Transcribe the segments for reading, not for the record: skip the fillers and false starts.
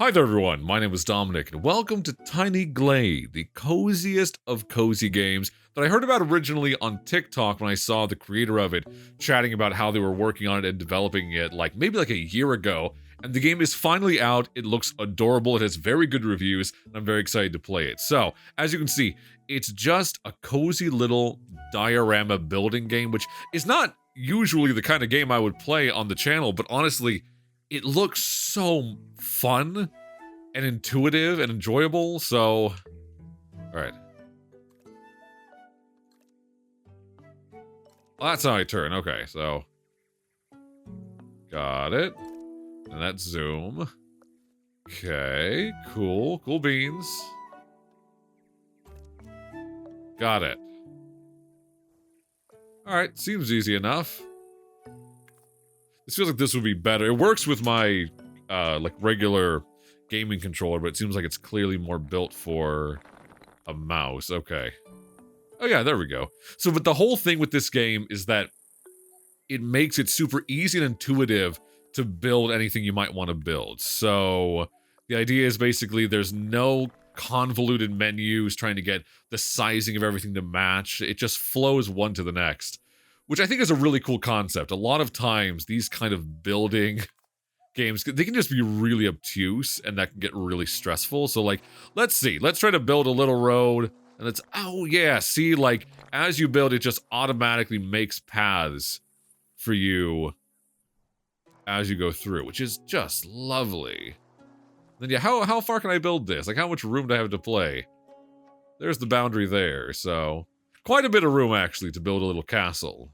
Hi there everyone, my name is Dominic, and welcome to Tiny Glade, the coziest of cozy games that I heard about originally on TikTok when I saw the creator of it chatting about how they were working on it and developing it maybe a year ago, and the game is finally out. It looks adorable, it has very good reviews, and I'm very excited to play it. So, as you can see, it's just a cozy little diorama building game, which is not usually the kind of game I would play on the channel, but honestly, it looks so fun and intuitive and enjoyable, so... Alright. Well, that's how I turn, okay, so... Got it. And that's zoom. Okay, cool. Cool beans. Got it. Alright, seems easy enough. This feels like this would be better. It works with my, regular gaming controller, but it seems like it's clearly more built for a mouse. Okay. Oh yeah, there we go. So, but the whole thing with this game is that it makes it super easy and intuitive to build anything you might want to build. So, the idea is basically there's no convoluted menus trying to get the sizing of everything to match. It just flows one to the next, which I think is a really cool concept. A lot of times, these kind of building games, they can just be really obtuse, and that can get really stressful. So, let's see. Let's try to build a little road, and it's, oh yeah, see, as you build, it just automatically makes paths for you as you go through, which is just lovely. Then, yeah, how far can I build this? How much room do I have to play? There's the boundary there, so... Quite a bit of room, actually, to build a little castle.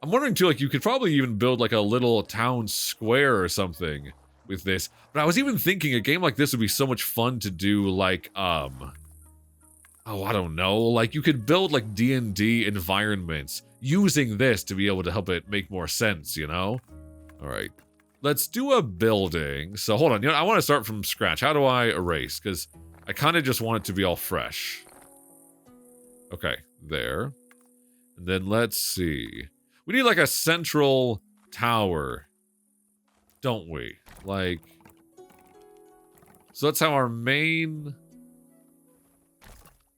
I'm wondering, too, you could probably even build, a little town square or something with this. But I was even thinking a game like this would be so much fun to do, oh, I don't know. You could build, D&D environments using this to be able to help it make more sense, you know? Alright. Let's do a building. So, hold on. You know, I want to start from scratch. How do I erase? Because I kind of just want it to be all fresh. Okay, there. And then let's see. We need a central tower, don't we? So that's how our main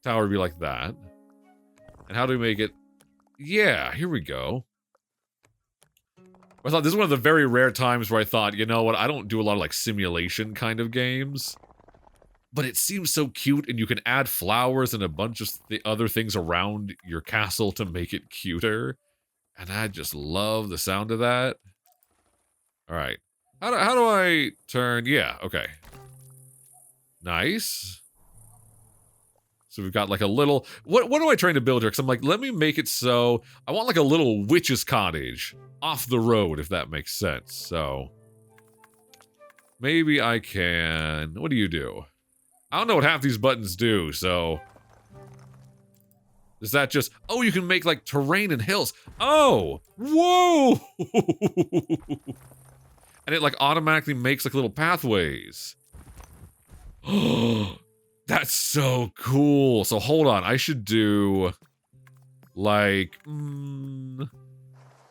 tower would be like that. And how do we make it? Yeah, here we go. I thought this is one of the very rare times where I thought, you know what, I don't do a lot of simulation kind of games. But it seems so cute, and you can add flowers and a bunch of other things around your castle to make it cuter. And I just love the sound of that. Alright. How do I turn? Yeah, okay. Nice. So we've got a little... What am I trying to build here? Because I'm let me make it so... I want a little witch's cottage off the road, if that makes sense. So... Maybe I can... What do you do? I don't know what half these buttons do, so... Is that just... Oh, you can make, terrain and hills. Oh! Whoa! And it, automatically makes, little pathways. Oh, that's so cool. So, hold on. I should do... the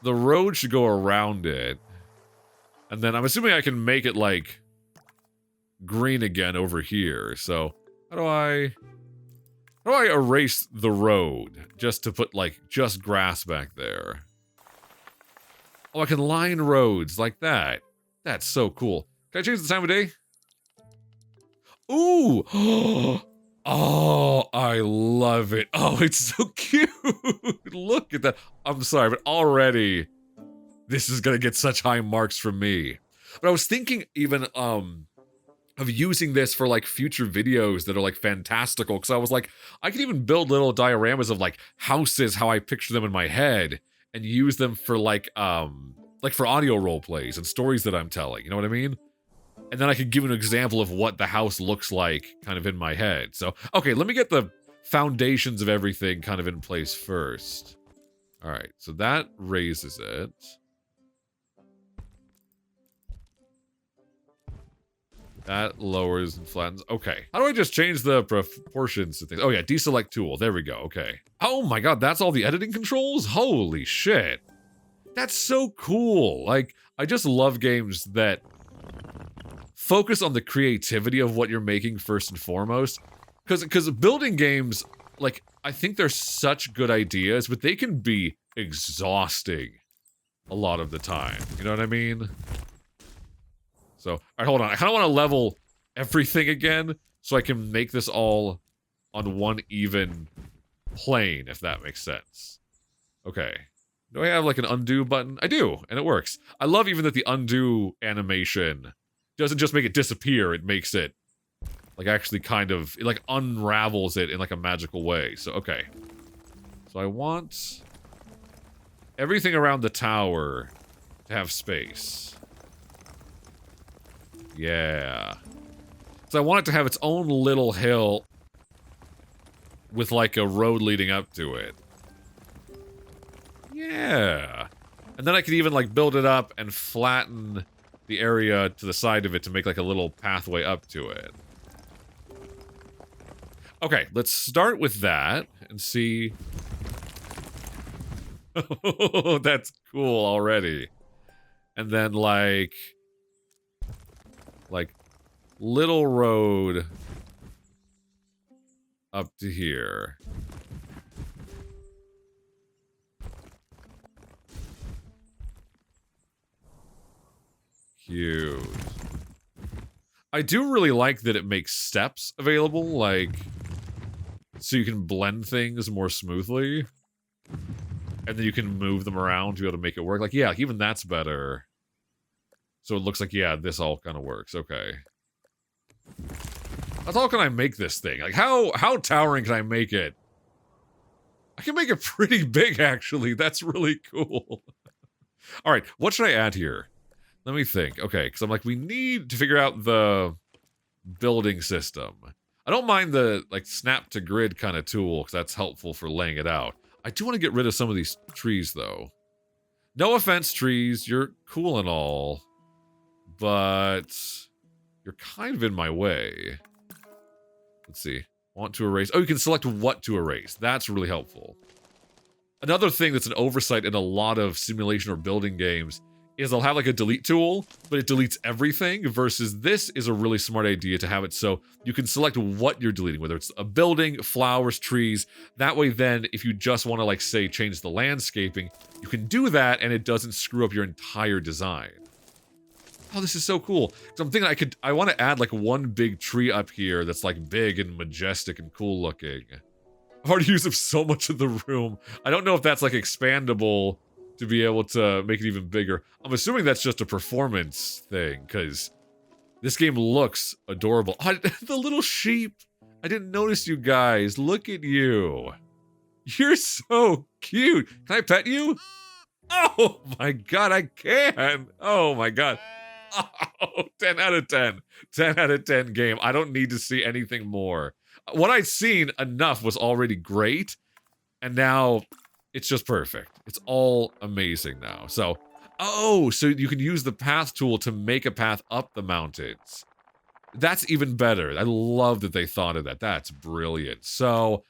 road should go around it. And then I'm assuming I can make it, green again over here. So how do I erase the road just to put just grass back there? Oh, I can line roads like that. That's so cool. Can I change the time of day? Ooh. Oh, I love it. Oh, it's so cute. Look at that. I'm sorry, but already this is gonna get such high marks from me. But I was thinking even of using this for future videos that are fantastical, because I was I could even build little dioramas of houses, how I picture them in my head, and use them for for audio role plays and stories that I'm telling, you know what I mean? And then I could give an example of what the house looks like kind of in my head. So, okay, let me get the foundations of everything kind of in place first. Alright, so that raises it. That lowers and flattens. Okay. How do I just change the proportions to things? Oh yeah, deselect tool. There we go. Okay. Oh my god, that's all the editing controls? Holy shit. That's so cool. I just love games that focus on the creativity of what you're making first and foremost. Because building games, like, I think they're such good ideas, but they can be exhausting a lot of the time. You know what I mean? So, all right, hold on. I kind of want to level everything again so I can make this all on one even plane, if that makes sense. Okay. Do I have, like, an undo button? I do, and it works. I love even that the undo animation doesn't just make it disappear, it makes it, like, actually kind of, it, like, unravels it in, like, a magical way. So, okay. So I want everything around the tower to have space. Yeah. So I want it to have its own little hill with, like, a road leading up to it. Yeah. And then I could even, like, build it up and flatten the area to the side of it to make, like, a little pathway up to it. Okay, let's start with that and see. Oh, that's cool already. And then, like, little road up to here. Cute. I do really like that it makes steps available, like, so you can blend things more smoothly. And then you can move them around to be able to make it work. Like, yeah, even that's better. So it looks like, yeah, this all kind of works. Okay. How tall can I make this thing? Like, how towering can I make it? I can make it pretty big, actually. That's really cool. All right, what should I add here? Let me think. Okay, because I'm like, we need to figure out the building system. I don't mind the, like, snap to grid kind of tool, because that's helpful for laying it out. I do want to get rid of some of these trees, though. No offense, trees. You're cool and all. But you're kind of in my way. Let's see. Want to erase. Oh, you can select what to erase. That's really helpful. Another thing that's an oversight in a lot of simulation or building games is they'll have, like, a delete tool, but it deletes everything, versus this is a really smart idea to have it so you can select what you're deleting, whether it's a building, flowers, trees. That way then, if you just want to, like, say, change the landscaping, you can do that and it doesn't screw up your entire design. Oh, this is so cool. So I'm thinking I want to add, like, one big tree up here that's, like, big and majestic and cool looking. I've already used up so much of the room. I don't know if that's, like, expandable to be able to make it even bigger. I'm assuming that's just a performance thing, because this game looks adorable. Oh, the little sheep. I didn't notice you guys. Look at you. You're so cute. Can I pet you? Oh my god, I can. Oh my god. Oh, 10 out of 10. 10 out of 10 game. I don't need to see anything more. What I'd seen enough was already great, and now it's just perfect. It's all amazing now. So, oh, so you can use the path tool to make a path up the mountains. That's even better. I love that they thought of that. That's brilliant. So,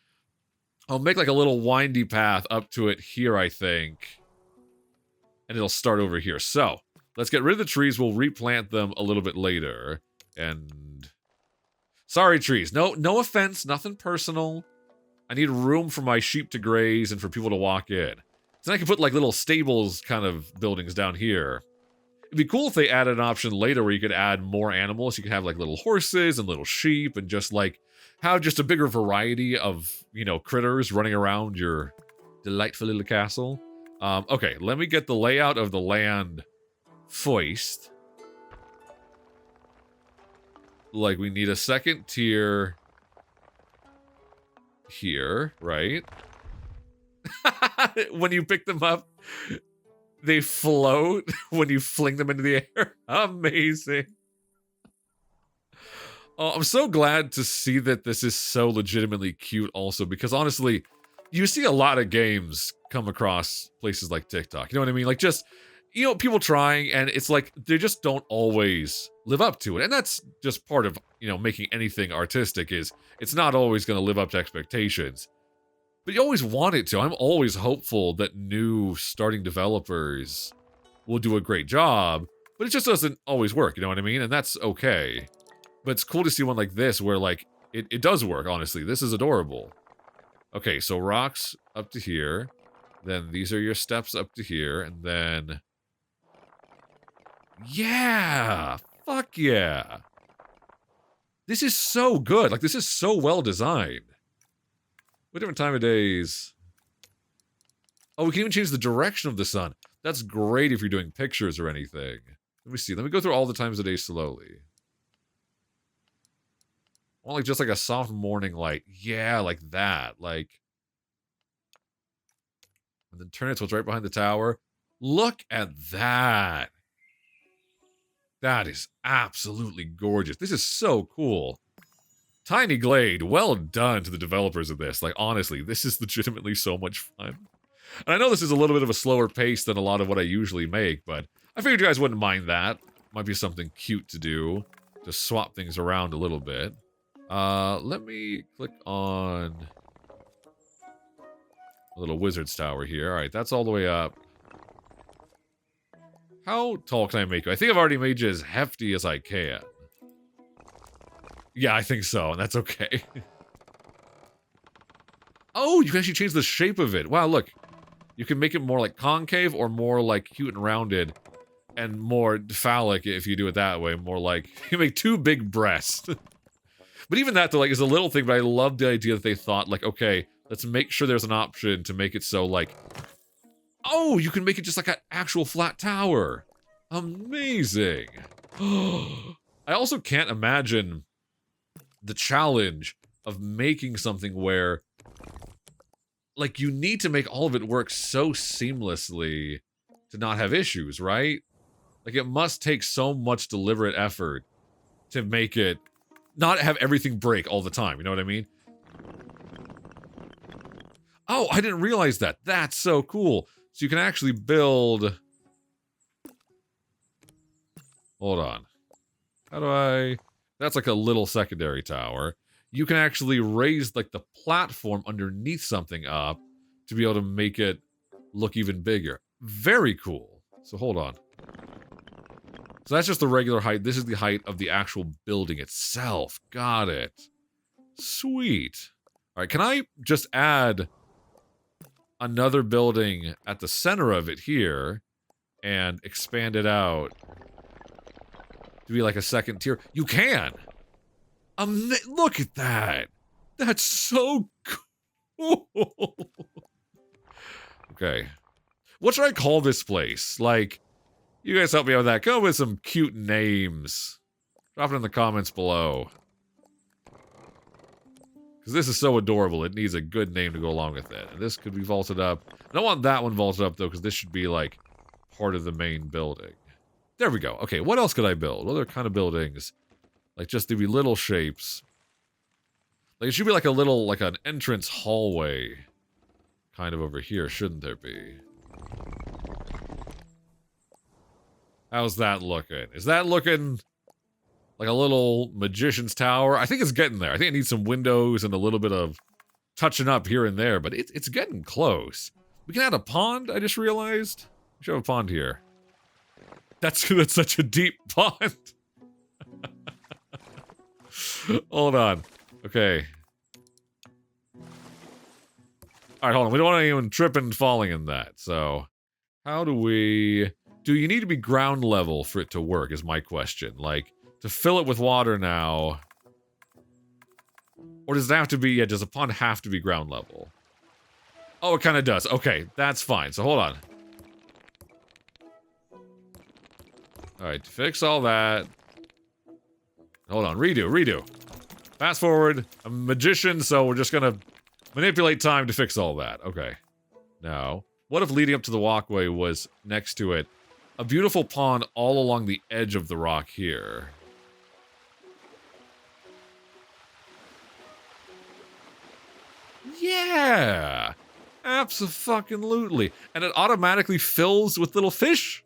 I'll make, like, a little windy path up to it here, I think. And it'll start over here. So, let's get rid of the trees. We'll replant them a little bit later. And sorry, trees. No offense. Nothing personal. I need room for my sheep to graze and for people to walk in. So I can put, like, little stables kind of buildings down here. It'd be cool if they added an option later where you could add more animals. You could have, like, little horses and little sheep and just, like, have just a bigger variety of, you know, critters running around your delightful little castle. Okay, let me get the layout of the land first. Like, we need a second tier here, right? When you pick them up, they float when you fling them into the air. Amazing. Oh, I'm so glad to see that this is so legitimately cute also, because honestly, you see a lot of games come across places like TikTok. You know what I mean? Like, just, you know, people trying, and it's like, they just don't always live up to it. And that's just part of, you know, making anything artistic, is it's not always going to live up to expectations. But you always want it to. I'm always hopeful that new starting developers will do a great job. But it just doesn't always work, you know what I mean? And that's okay. But it's cool to see one like this where, like, it does work, honestly. This is adorable. Okay, so rocks up to here. Then these are your steps up to here. And then... Yeah! Fuck yeah! This is so good. Like, this is so well designed. What different time of days? Oh, we can even change the direction of the sun. That's great if you're doing pictures or anything. Let me see. Let me go through all the times of day slowly. I want, like, just like a soft morning light. Yeah, like that. Like... And then turn it so it's right behind the tower. Look at that. That is absolutely gorgeous. This is so cool. Tiny Glade, well done to the developers of this. Like, honestly, this is legitimately so much fun. And I know this is a little bit of a slower pace than a lot of what I usually make, but I figured you guys wouldn't mind that. Might be something cute to do. Just swap things around a little bit. Let me click on a little wizard's tower here. Alright, that's all the way up. How tall can I make you? I think I've already made you as hefty as I can. Yeah, I think so, and that's okay. Oh, you can actually change the shape of it. Wow, look. You can make it more like concave or more like cute and rounded. And more phallic if you do it that way. More like, you make two big breasts. But even that, though, like, is a little thing, but I love the idea that they thought, like, okay, let's make sure there's an option to make it so, like... Oh, you can make it just like an actual flat tower. Amazing. I also can't imagine the challenge of making something where, like, you need to make all of it work so seamlessly to not have issues, right? Like, it must take so much deliberate effort to make it not have everything break all the time, you know what I mean? Oh, I didn't realize that. That's so cool. So you can actually build... Hold on. How do I... That's like a little secondary tower. You can actually raise, like, the platform underneath something up to be able to make it look even bigger. Very cool. So hold on. So that's just the regular height. This is the height of the actual building itself. Got it. Sweet. All right, can I just add another building at the center of it here and expand it out to be like a second tier? You can! Look at that! That's so cool! Okay. What should I call this place? Like, you guys help me out with that. Come up with some cute names. Drop it in the comments below. Because this is so adorable, it needs a good name to go along with it. And this could be vaulted up. I don't want that one vaulted up, though, because this should be, like, part of the main building. There we go. Okay, what else could I build? What other kind of buildings? Like, just to be little shapes. Like, it should be like a little, like an entrance hallway. Kind of over here, shouldn't there be? How's that looking? Is that looking... like a little magician's tower? I think it's getting there. I think it needs some windows and a little bit of touching up here and there, but it's getting close. We can add a pond, I just realized. We should have a pond here. That's such a deep pond. Hold on. Okay. Alright, hold on. We don't want anyone tripping and falling in that, so... How do we... Do you need to be ground level for it to work, is my question. Like... To fill it with water now... Or does it have to be... Yeah, does a pond have to be ground level? Oh, it kind of does. Okay, that's fine. So, hold on. Alright, to fix all that... Hold on, redo. Fast forward. I'm a magician, so we're just gonna manipulate time to fix all that. Okay. Now, what if leading up to the walkway was, next to it, a beautiful pond all along the edge of the rock here? Yeah! Abso-fucking-lutely. And it automatically fills with little fish?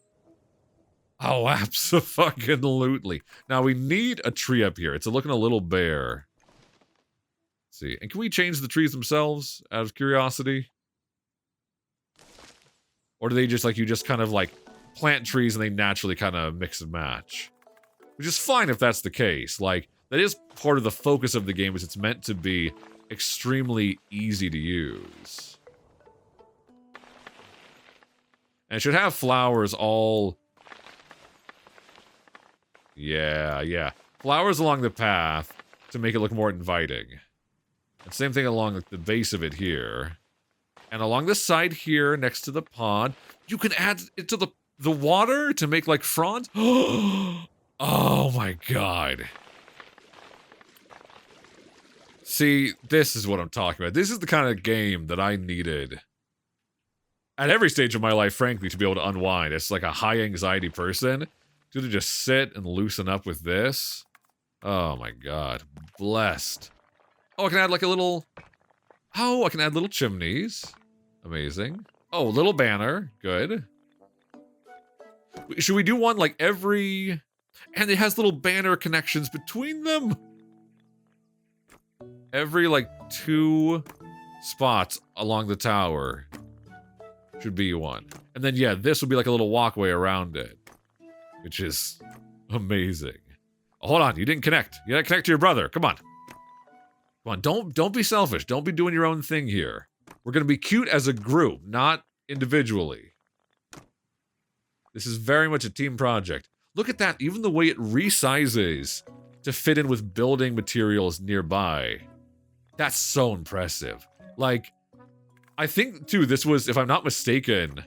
Oh, abso-fucking-lutely. Now, we need a tree up here. It's looking a little bare. Let's see. And can we change the trees themselves, out of curiosity? Or do they just, like, you just kind of, like, plant trees and they naturally kind of mix and match. Which is fine if that's the case. Like, that is part of the focus of the game, is it's meant to be extremely easy to use. And it should have flowers all... Yeah. Flowers along the path to make it look more inviting. And same thing along like, the base of it here. And along the side here, next to the pond, you can add it to the water to make like fronds. Oh my god. See, this is what I'm talking about. This is the kind of game that I needed at every stage of my life, frankly, to be able to unwind. It's like a high anxiety person. To just sit and loosen up with this. Oh my god. Blessed. Oh, I can add like a little... Oh, I can add little chimneys. Amazing. Oh, little banner. Good. Should we do one like every... And it has little banner connections between them. Every like 2 spots along the tower should be one. And then yeah, this would be like a little walkway around it. Which is amazing. Oh, hold on, you didn't connect. You gotta connect to your brother. Come on. Come on, don't be selfish. Don't be doing your own thing here. We're gonna be cute as a group, not individually. This is very much a team project. Look at that, even the way it resizes to fit in with building materials nearby. That's so impressive. Like, I think, too, this was, if I'm not mistaken,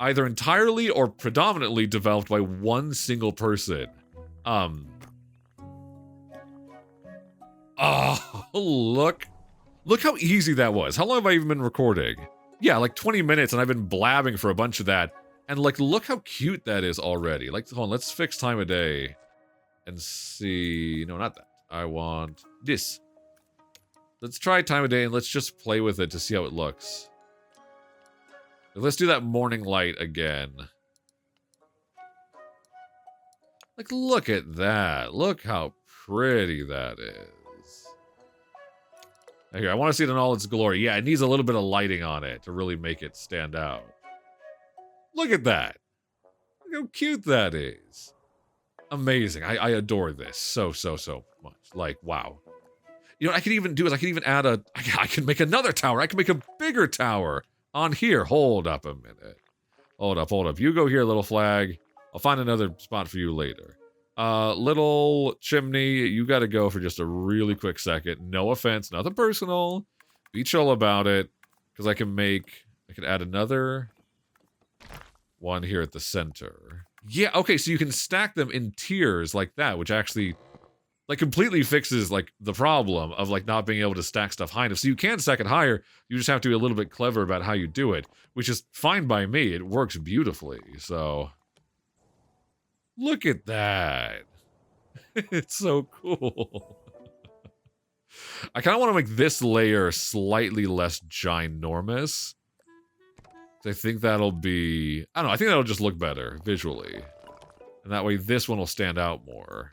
either entirely or predominantly developed by one single person. Oh, look. Look how easy that was. How long have I even been recording? Yeah, like 20 minutes, and I've been blabbing for a bunch of that. And, like, look how cute that is already. Like, hold on, let's fix time of day. And see... No, not that. I want this. Let's try time of day, and let's just play with it to see how it looks. Let's do that morning light again. Like, look at that. Look how pretty that is. Okay, I want to see it in all its glory. Yeah, it needs a little bit of lighting on it to really make it stand out. Look at that. Look how cute that is. Amazing. I adore this so much. Like, wow. You know what I could even do is I could even add a... I can make another tower. I can make a bigger tower on here. Hold up a minute. Hold up. You go here, little flag. I'll find another spot for you later. Little chimney, you gotta go for just a really quick second. No offense, nothing personal. Be chill about it. Because I can add another one here at the center. Yeah, okay, so you can stack them in tiers like that, which actually, like, completely fixes, like, the problem of, like, not being able to stack stuff high enough. So you can stack it higher, you just have to be a little bit clever about how you do it, which is fine by me. It works beautifully, so... Look at that. It's so cool. I kind of want to make this layer slightly less ginormous. I think that'll be... I don't know, I think that'll just look better visually. And that way this one will stand out more.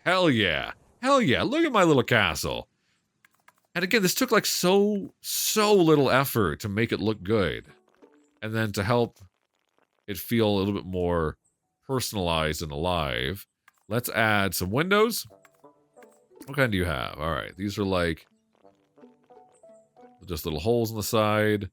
Hell yeah. Hell yeah, look at my little castle. And again, this took like so little effort to make it look good. And then to help it feel a little bit more personalized and alive, let's add some windows. What kind do you have? All right, these are like just little holes on the side.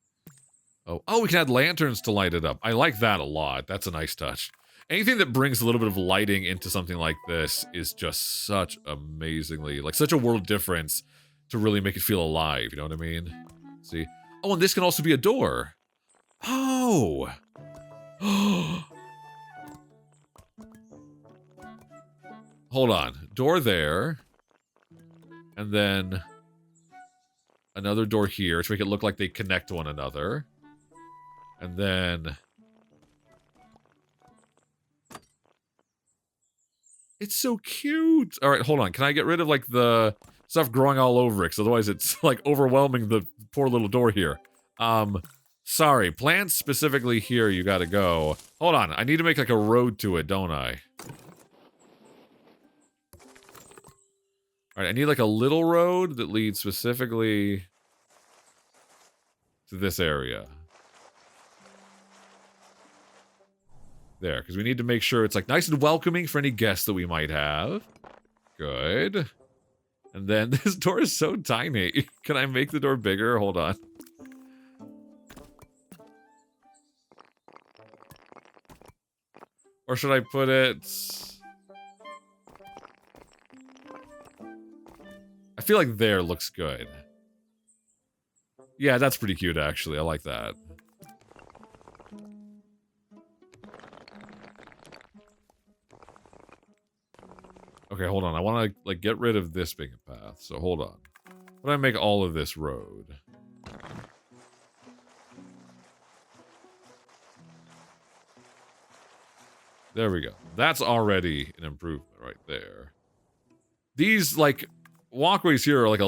Oh, we can add lanterns to light it up. I like that a lot. That's a nice touch. Anything that brings a little bit of lighting into something like this is just such amazingly, like such a world difference to really make it feel alive, you know what I mean? See? Oh, and this can also be a door. Oh! Hold on. Door there. And then another door here to make it look like they connect to one another. And then... It's so cute! Alright, hold on. Can I get rid of, like, the stuff growing all over it? Because otherwise it's, like, overwhelming the poor little door here. Sorry. Plants specifically here, you gotta go. Hold on. I need to make, like, a road to it, don't I? Alright, I need, like, a little road that leads specifically to this area. There, because we need to make sure it's like nice and welcoming for any guests that we might have. Good. And then this door is so tiny. Can I make the door bigger? Hold on. Or should I put it... I feel like there looks good. Yeah, that's pretty cute, actually. I like that. Okay, hold on. I want to, like, get rid of this being a path, so hold on. What do I make all of this road? There we go. That's already an improvement right there. These, like, walkways here are, like, they're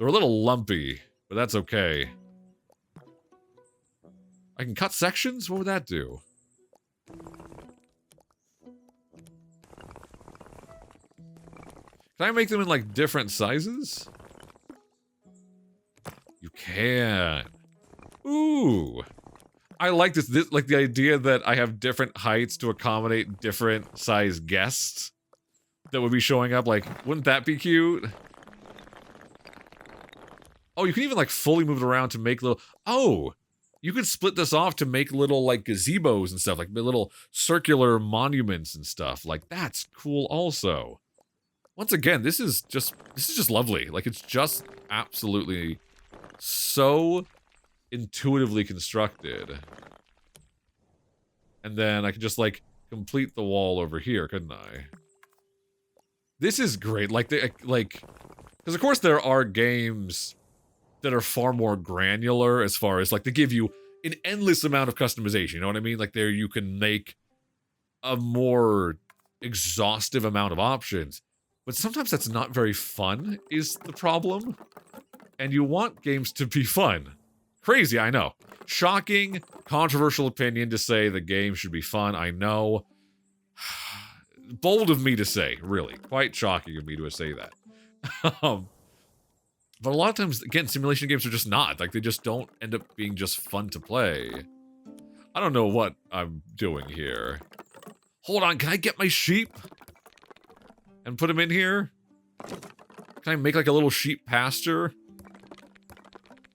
a little lumpy, but that's okay. I can cut sections? What would that do? Can I make them in, like, different sizes? You can. Ooh. I like this, like, the idea that I have different heights to accommodate different size guests that would be showing up. Like, wouldn't that be cute? Oh, you can even, like, fully move it around to make little... Oh! You could split this off to make little, like, gazebos and stuff. Like, little circular monuments and stuff. Like, that's cool also. Once again, this is just lovely. Like, it's just absolutely so intuitively constructed. And then I can just, like, complete the wall over here, couldn't I? This is great. Like, because of course there are games that are far more granular as far as, like, they give you an endless amount of customization, you know what I mean? Like, there you can make a more exhaustive amount of options. But sometimes that's not very fun, is the problem. And you want games to be fun. Crazy, I know. Shocking, controversial opinion to say the game should be fun, I know. Bold of me to say, really. Quite shocking of me to say that. But a lot of times, again, simulation games are just not. Like, they just don't end up being just fun to play. I don't know what I'm doing here. Hold on, can I get my sheep? And put them in here? Can I make, like, a little sheep pasture?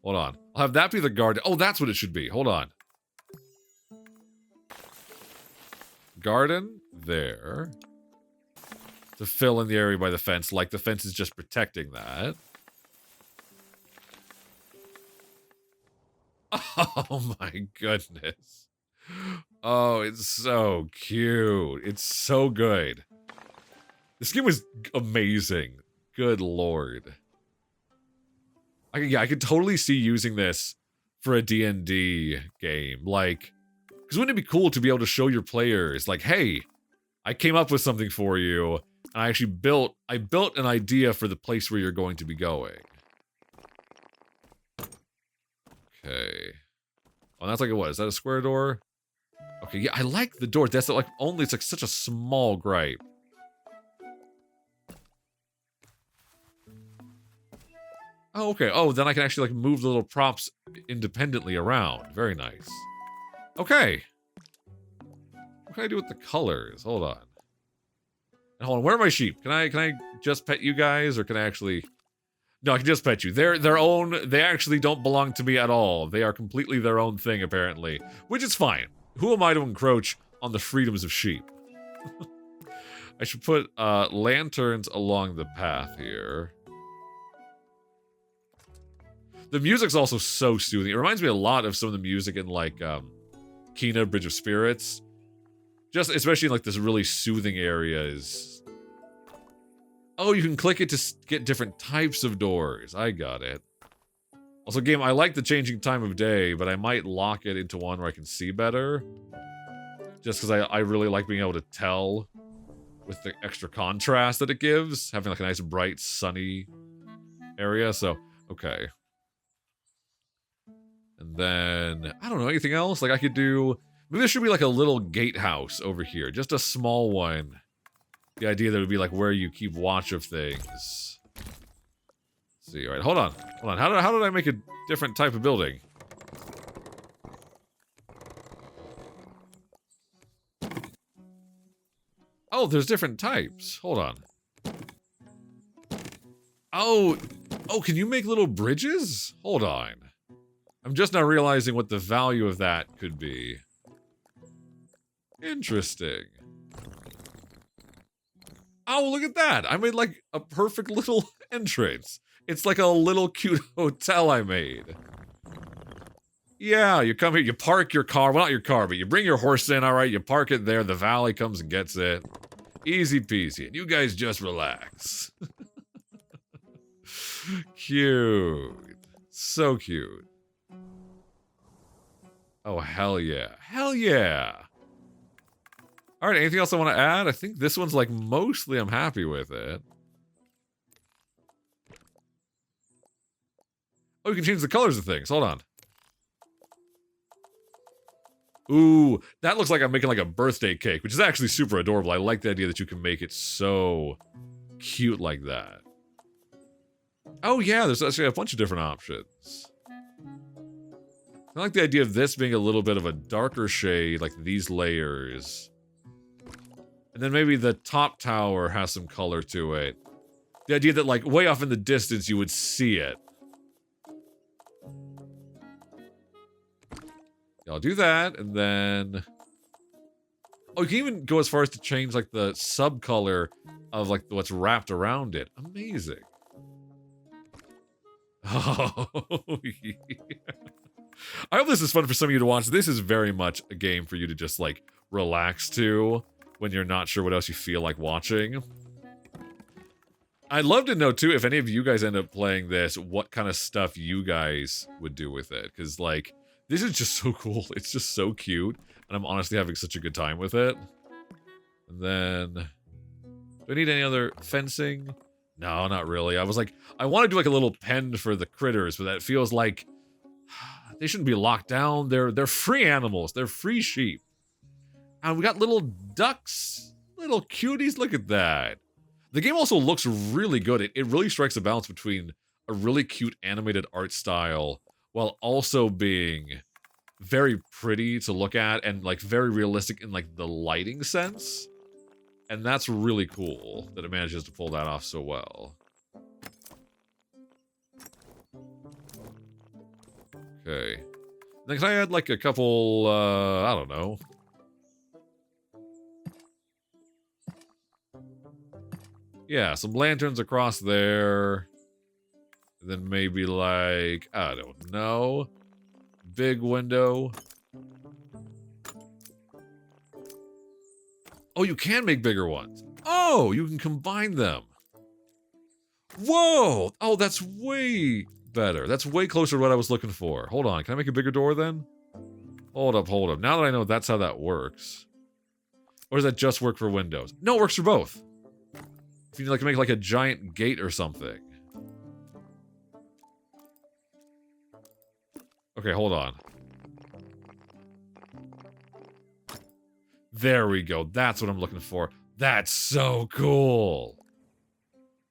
Hold on. I'll have that be the garden. Oh, that's what it should be. Hold on. Garden there. To fill in the area by the fence, like the fence is just protecting that. Oh my goodness. Oh, it's so cute. It's so good. This game was amazing. Good lord. I could totally see using this for a D&D game. Like, because wouldn't it be cool to be able to show your players, like, hey, I came up with something for you, and I actually built an idea for the place where you're going to be going. Okay. Oh, that's like a what? Is that a square door? Okay, yeah, I like the door. That's like only, it's like such a small gripe. Oh, okay. Oh, then I can actually, like, move the little props independently around. Very nice. Okay. What can I do with the colors? Hold on. And hold on, where are my sheep? Can I just pet you guys, or can I actually... No, I can just pet you. They're their own... They actually don't belong to me at all. They are completely their own thing, apparently. Which is fine. Who am I to encroach on the freedoms of sheep? I should put, lanterns along the path here. The music's also so soothing. It reminds me a lot of some of the music in, like, Kena, Bridge of Spirits. Just, especially in, like, this really soothing areas. Oh, you can click it to get different types of doors. I got it. Also, game, I like the changing time of day, but I might lock it into one where I can see better. Just because I really like being able to tell with the extra contrast that it gives. Having, like, a nice, bright, sunny area, so, okay. And then, I don't know, anything else? Like, I could do... Maybe there should be, like, a little gatehouse over here. Just a small one. The idea that it would be, like, where you keep watch of things. Let's see, alright, hold on. Hold on, how did I make a different type of building? Oh, there's different types. Hold on. Oh, can you make little bridges? Hold on. I'm just now realizing what the value of that could be. Interesting. Oh, look at that. I made like a perfect little entrance. It's like a little cute hotel I made. Yeah, you come here, you park your car. Well, not your car, but you bring your horse in, all right? You park it there. The valet comes and gets it. Easy peasy. And you guys just relax. Cute. So cute. Oh, hell yeah. Hell yeah. All right, anything else I want to add? I think this one's like mostly I'm happy with it. Oh, you can change the colors of things. Hold on. Ooh, that looks like I'm making like a birthday cake, which is actually super adorable. I like the idea that you can make it so cute like that. Oh yeah, there's actually a bunch of different options. I like the idea of this being a little bit of a darker shade, like these layers. And then maybe the top tower has some color to it. The idea that like way off in the distance you would see it. I'll do that, and then... Oh, you can even go as far as to change like the subcolor of like what's wrapped around it. Amazing. Oh, yeah. I hope this is fun for some of you to watch. This is very much a game for you to just like relax to when you're not sure what else you feel like watching. I'd love to know too, if any of you guys end up playing this, what kind of stuff you guys would do with it. Because like, this is just so cool. It's just so cute. And I'm honestly having such a good time with it. And then... do I need any other fencing? No, not really. I was like, I want to do like a little pen for the critters, but that feels like... they shouldn't be locked down. They're free animals. They're free sheep. And we got little ducks. Little cuties. Look at that. The game also looks really good. It really strikes a balance between a really cute animated art style while also being very pretty to look at and like very realistic in like the lighting sense. And that's really cool that it manages to pull that off so well. Okay. Then can I add like a couple, I don't know. Yeah, some lanterns across there. And then maybe like, I don't know. Big window. Oh, you can make bigger ones. Oh, you can combine them. Whoa! Oh, that's way better. That's way closer to what I was looking for. Hold on, can I make a bigger door then? Hold up, hold up. Now that I know that's how that works. Or does that just work for windows? No, it works for both. If you like make like a giant gate or something. Okay, hold on. There we go. That's what I'm looking for. That's so cool.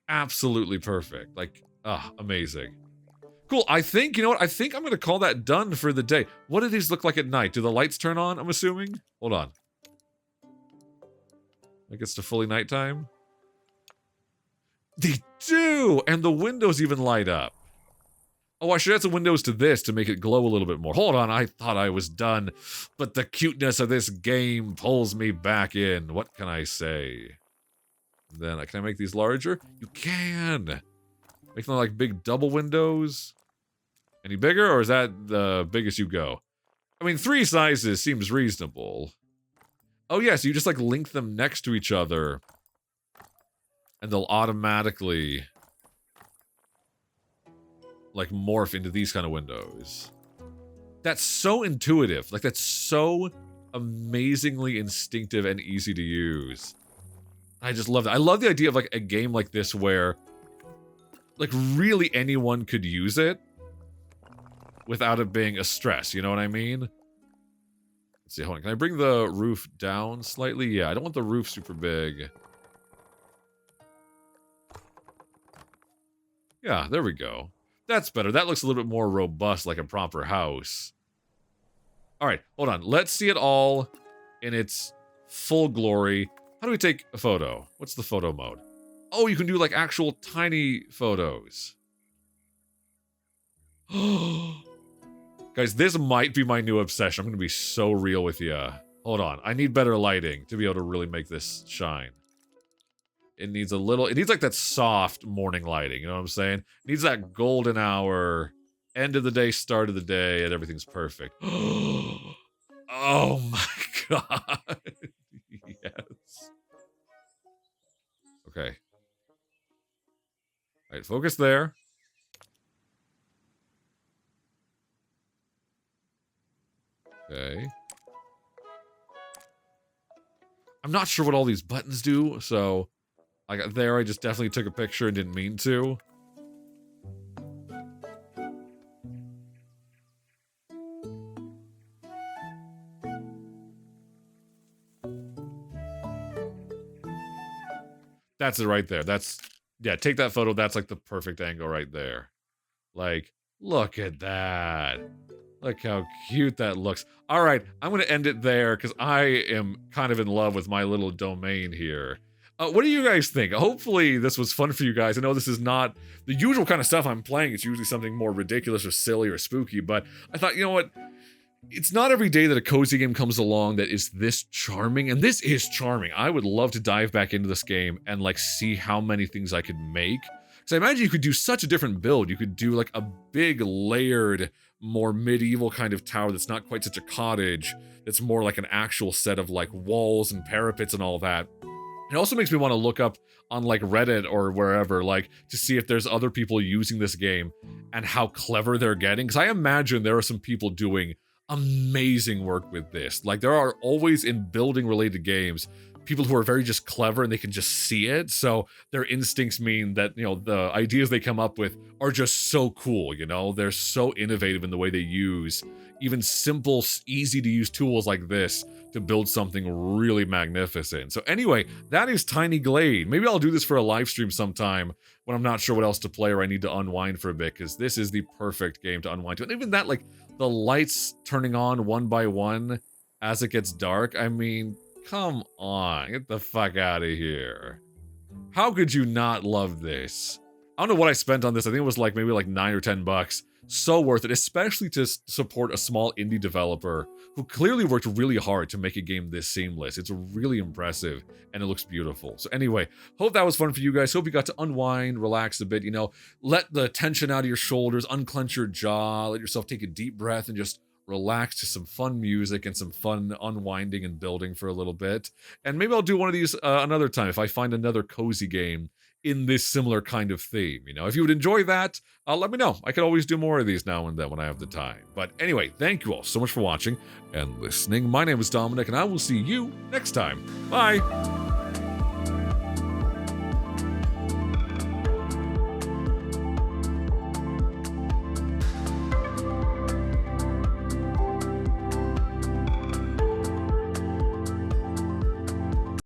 Absolutely perfect. Like, amazing. Cool. I think, you know what? I think I'm going to call that done for the day. What do these look like at night? Do the lights turn on, I'm assuming? Hold on. Like it's to fully nighttime? They do! And the windows even light up. Oh, I should add some windows to this to make it glow a little bit more. Hold on, I thought I was done, but the cuteness of this game pulls me back in. What can I say? Then, can I make these larger? You can! Make them like big double windows. Any bigger, or is that the biggest you go? I mean, 3 sizes seems reasonable. Oh yeah, so you just like link them next to each other. And they'll automatically... like morph into these kind of windows. That's so intuitive. Like that's so amazingly instinctive and easy to use. I just love that. I love the idea of like a game like this where like really anyone could use it without it being a stress, you know what I mean? Let's see, hold on. Can I bring the roof down slightly? Yeah, I don't want the roof super big. Yeah, there we go. That's better. That looks a little bit more robust, like a proper house. All right, hold on. Let's see it all in its full glory. How do we take a photo? What's the photo mode? Oh, you can do like actual tiny photos. Guys, this might be my new obsession. I'm going to be so real with you. Hold on. I need better lighting to be able to really make this shine. It needs like that soft morning lighting. You know what I'm saying? It needs that golden hour, end of the day, start of the day, and everything's perfect. Oh my god. Yes. Okay. All right, focus there. Okay. I'm not sure what all these buttons do, so I just definitely took a picture and didn't mean to. That's it right there. Yeah, take that photo. That's like the perfect angle right there. Like, look at that. Look how cute that looks. All right, I'm going to end it there because I am kind of in love with my little domain here. What do you guys think? Hopefully this was fun for you guys. I know this is not the usual kind of stuff I'm playing. It's usually something more ridiculous or silly or spooky, but I thought, you know what? It's not every day that a cozy game comes along that is this charming, and this is charming. I would love to dive back into this game and like see how many things I could make. Because I imagine you could do such a different build. You could do like a big layered, more medieval kind of tower that's not quite such a cottage. It's more like an actual set of like walls and parapets and all that. It also makes me want to look up on like Reddit or wherever, like to see if there's other people using this game and how clever they're getting. Because I imagine there are some people doing amazing work with this. Like there are always in building related games people who are very just clever and they can just see it, so their instincts mean that, you know, the ideas they come up with are just so cool. You know, they're so innovative in the way they use even simple, easy to use tools like this to build something really magnificent. So anyway, that is Tiny Glade. Maybe I'll do this for a live stream sometime when I'm not sure what else to play or I need to unwind for a bit, because this is the perfect game to unwind to. And even that, like the lights turning on one by one as it gets dark, I mean, come on, get the fuck out of here. How could you not love this? I don't know what I spent on this. I think it was like maybe like $9 or $10. So worth it, especially to support a small indie developer who clearly worked really hard to make a game this seamless. It's really impressive and it looks beautiful. So anyway, hope that was fun for you guys. Hope you got to unwind, relax a bit, you know, let the tension out of your shoulders, unclench your jaw, let yourself take a deep breath and just relax to some fun music and some fun unwinding and building for a little bit. And maybe I'll do one of these another time if I find another cozy game in this similar kind of theme. You know, if you would enjoy that, let me know. I could always do more of these now and then when I have the time. But anyway, thank you all so much for watching and listening. My name is Dominic, and I will see you next time. Bye!